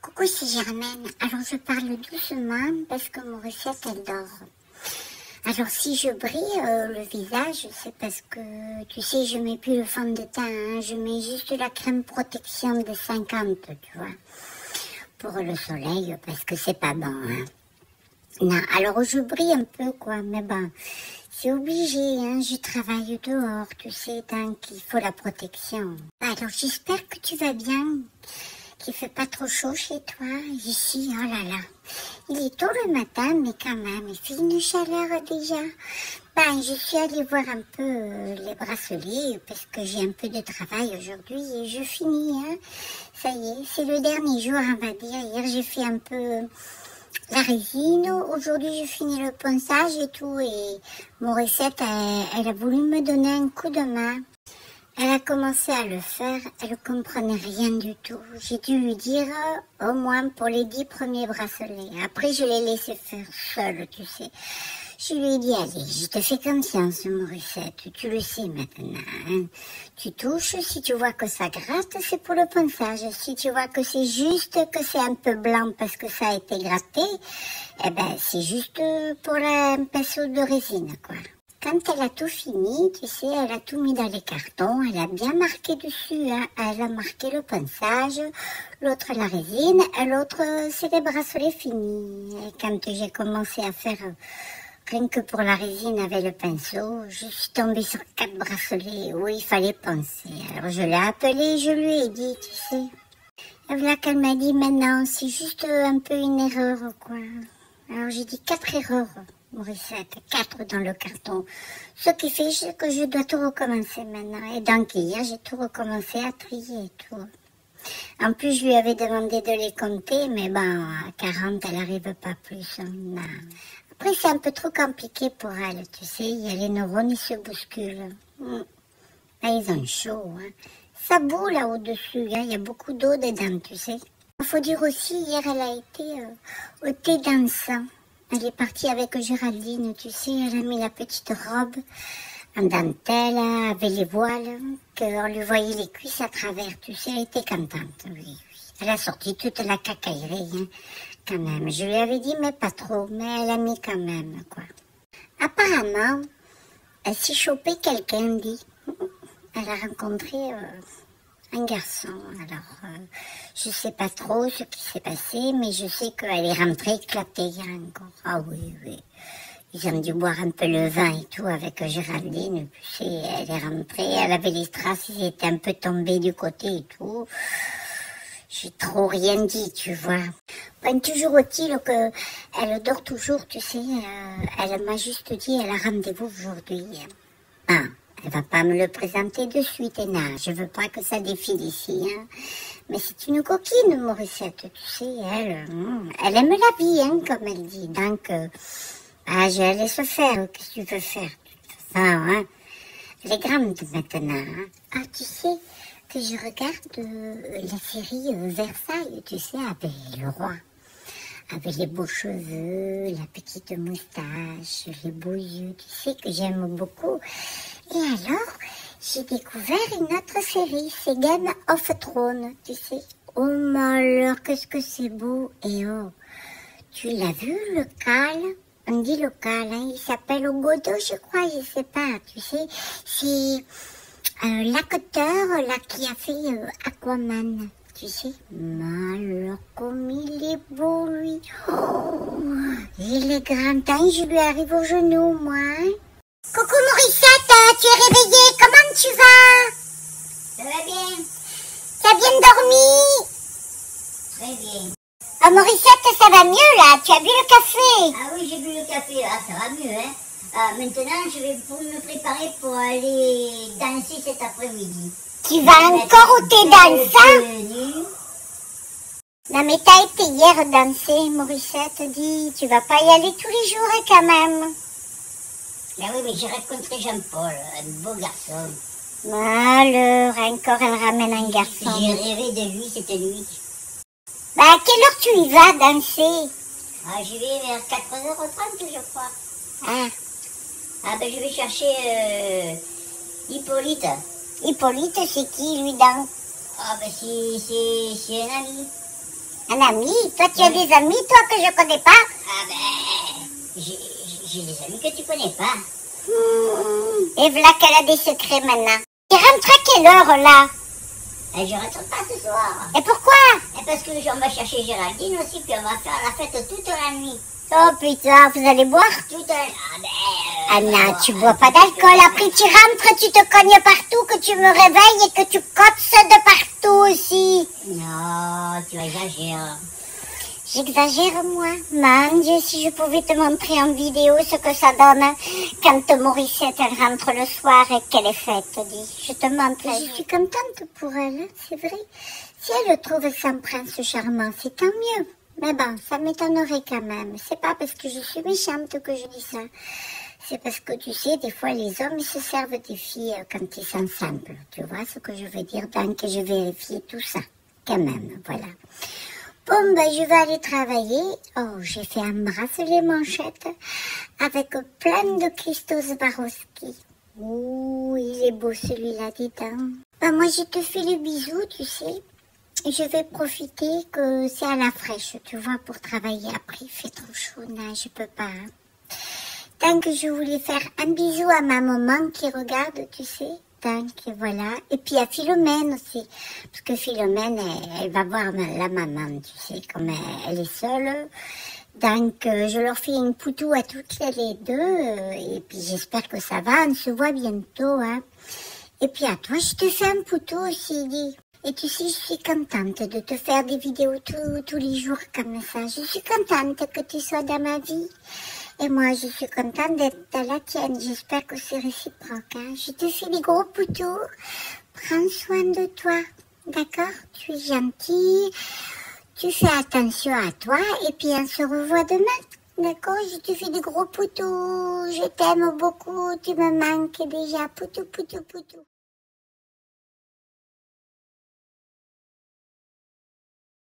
Coucou, c'est Germaine. Alors je parle doucement parce que mon recette elle dort. Alors si je brille le visage, c'est parce que tu sais, je mets plus le fond de teint, hein. Je mets juste la crème protection de 50, tu vois, pour le soleil parce que c'est pas bon. Hein. Non, alors je brille un peu quoi, mais bon, c'est obligé, hein. Je travaille dehors, tu sais, donc il faut la protection. Alors j'espère que tu vas bien. Qu'il fait pas trop chaud chez toi, ici, oh là là. Il est tôt le matin, mais quand même, il fait une chaleur déjà. Ben, je suis allée voir un peu les bracelets, parce que j'ai un peu de travail aujourd'hui, et je finis, hein. Ça y est, c'est le dernier jour, on va dire. Hier, j'ai fait un peu la résine. Aujourd'hui, je finis le ponçage et tout, et mon recette, elle a voulu me donner un coup de main. Elle a commencé à le faire, elle ne comprenait rien du tout. J'ai dû lui dire au moins pour les 10 premiers bracelets. Après, je l'ai laissé faire seule, tu sais. Je lui ai dit, allez, je te fais confiance, Morissette, tu le sais maintenant. Hein. Tu touches, si tu vois que ça gratte, c'est pour le ponçage. Si tu vois que c'est juste, que c'est un peu blanc parce que ça a été gratté, eh ben, c'est juste pour un pinceau de résine, quoi. Quand elle a tout fini, tu sais, elle a tout mis dans les cartons, elle a bien marqué dessus, hein. Elle a marqué le ponçage, l'autre la résine, et l'autre c'est les bracelets finis. Et quand j'ai commencé à faire, rien que pour la résine avec le pinceau, je suis tombée sur 4 bracelets où il fallait poncer. Alors je l'ai appelée, je lui ai dit, tu sais. Et voilà qu'elle m'a dit, maintenant c'est juste un peu une erreur, quoi. Alors j'ai dit 4 erreurs. Morissette, 4 dans le carton. Ce qui fait que je dois tout recommencer maintenant. Et donc hier, j'ai tout recommencé à trier et tout. En plus, je lui avais demandé de les compter, mais bon, à 40, elle n'arrive pas plus. Non. Après, c'est un peu trop compliqué pour elle, tu sais. Il y a les neurones, ils se bousculent. Là, ils ont chaud. Hein. Ça bout là au-dessus. Hein. Il y a beaucoup d'eau dedans, tu sais. Il faut dire aussi, hier, elle a été au thé dansant. Elle est partie avec Géraldine, tu sais, elle a mis la petite robe en dentelle, avec les voiles, qu'on lui voyait les cuisses à travers, tu sais, elle était contente, oui. Elle a sorti toute la cacaillerie, hein, quand même. Je lui avais dit, mais pas trop, mais elle a mis quand même, quoi. Apparemment, elle s'est chopée quelqu'un, dit. Elle a rencontré un garçon, alors je sais pas trop ce qui s'est passé, mais je sais qu'elle est rentrée éclatée hier encore. Ah oui, oui. Ils ont dû boire un peu le vin et tout avec Géraldine, tu sais, elle est rentrée, elle avait les strass, ils étaient un peu tombés du côté et tout. J'ai trop rien dit, tu vois. Ben, toujours est-il qu'elle dort toujours, tu sais, elle m'a juste dit, elle a rendez-vous aujourd'hui. Ah. Elle va pas me le présenter de suite, non. Je veux pas que ça défile ici, hein. Mais c'est une coquine, Morissette, tu sais, elle aime la vie, hein, comme elle dit. Donc, je la laisse faire, qu'est-ce que tu veux faire, de toute façon, hein. Elle est grande maintenant, hein. Ah, tu sais que je regarde la série Versailles, tu sais, avec le roi. Avec les beaux cheveux, la petite moustache, les beaux yeux, tu sais que j'aime beaucoup. Et alors, j'ai découvert une autre série, c'est Game of Thrones, tu sais. Oh malheur, qu'est-ce que c'est beau. Et oh, tu l'as vu, le Cal? On dit le Cal, hein, il s'appelle Godot, je crois, je sais pas, tu sais. C'est l'acteur là qui a fait Aquaman. Tu sais, malheur, comme il est beau, lui. Oh, il est grand temps, je lui arrive au genou, moi. Hein. Coucou Morissette, tu es réveillée, comment tu vas? Ça va bien. Tu as bien dormi? Très bien. Ah Morissette, ça va mieux là, tu as bu le café? Ah oui, j'ai bu le café, là, ça va mieux, hein. Maintenant, je vais me préparer pour aller danser cet après-midi. Tu vas encore au thé dansant? Non mais t'as été hier danser, Morissette, dis, tu vas pas y aller tous les jours quand même. Ben oui, mais j'ai rencontré Jean-Paul, un beau garçon. Malheur, encore elle ramène un garçon. J'ai rêvé de lui, c'était lui. Bah à quelle heure tu y vas danser? Ah, j'y vais vers 4h30, je crois. Ah, ben je vais chercher Hippolyte. Hippolyte, c'est qui lui donc? Ah, ben c'est un ami. Un ami? Toi, tu as des amis, toi, que je connais pas? Ah ben, j'ai des amis que tu connais pas. Et voilà qu'elle a des secrets maintenant. Tu rentres à quelle heure, là? Et je rentre pas ce soir. Et pourquoi? Et parce que on va chercher Géraldine aussi, puis on va faire la fête toute la nuit. Oh putain, vous allez boire? Toute la nuit. Ah ben... Anna, tu bois pas d'alcool, après tu rentres, tu te cognes partout, que tu me réveilles et que tu cotses de partout aussi. Non, tu exagères. J'exagère, moi. Mon Dieu, si je pouvais te montrer en vidéo ce que ça donne quand Morissette, elle rentre le soir et qu'elle est faite, dis. Je te montre. Je suis contente pour elle, c'est vrai. Si elle trouve son prince charmant, c'est tant mieux. Mais bon, ça m'étonnerait quand même. C'est pas parce que je suis méchante que je dis ça. C'est parce que, tu sais, des fois, les hommes ils se servent des filles quand ils sont ensemble. Tu vois ce que je veux dire? Donc, je vérifie tout ça. Quand même, voilà. Bon, ben, je vais aller travailler. Oh, j'ai fait un bracelet manchette avec plein de cristaux Swarovski. Ouh, il est beau celui-là, dis donc. Ben, moi, je te fais le bisou, tu sais. Je vais profiter que c'est à la fraîche, tu vois, pour travailler après. Il fait trop chaud, là, je peux pas. Hein. Donc, je voulais faire un bisou à ma maman qui regarde, tu sais. Donc, voilà. Et puis à Philomène aussi. Parce que Philomène, elle va voir la maman, tu sais, comme elle est seule. Donc, je leur fais une poutou à toutes les deux. Et puis, j'espère que ça va. On se voit bientôt, hein. Et puis, à toi, je te fais un poutou aussi, dis. Et tu sais, je suis contente de te faire des vidéos tous les jours comme ça. Je suis contente que tu sois dans ma vie. Et moi, je suis contente d'être dans la tienne. J'espère que c'est réciproque. Hein. Je te fais des gros poutous. Prends soin de toi. D'accord? Tu es gentille. Tu fais attention à toi. Et puis, on se revoit demain. D'accord? Je te fais des gros poutous. Je t'aime beaucoup. Tu me manques déjà. Poutou, poutou, poutou.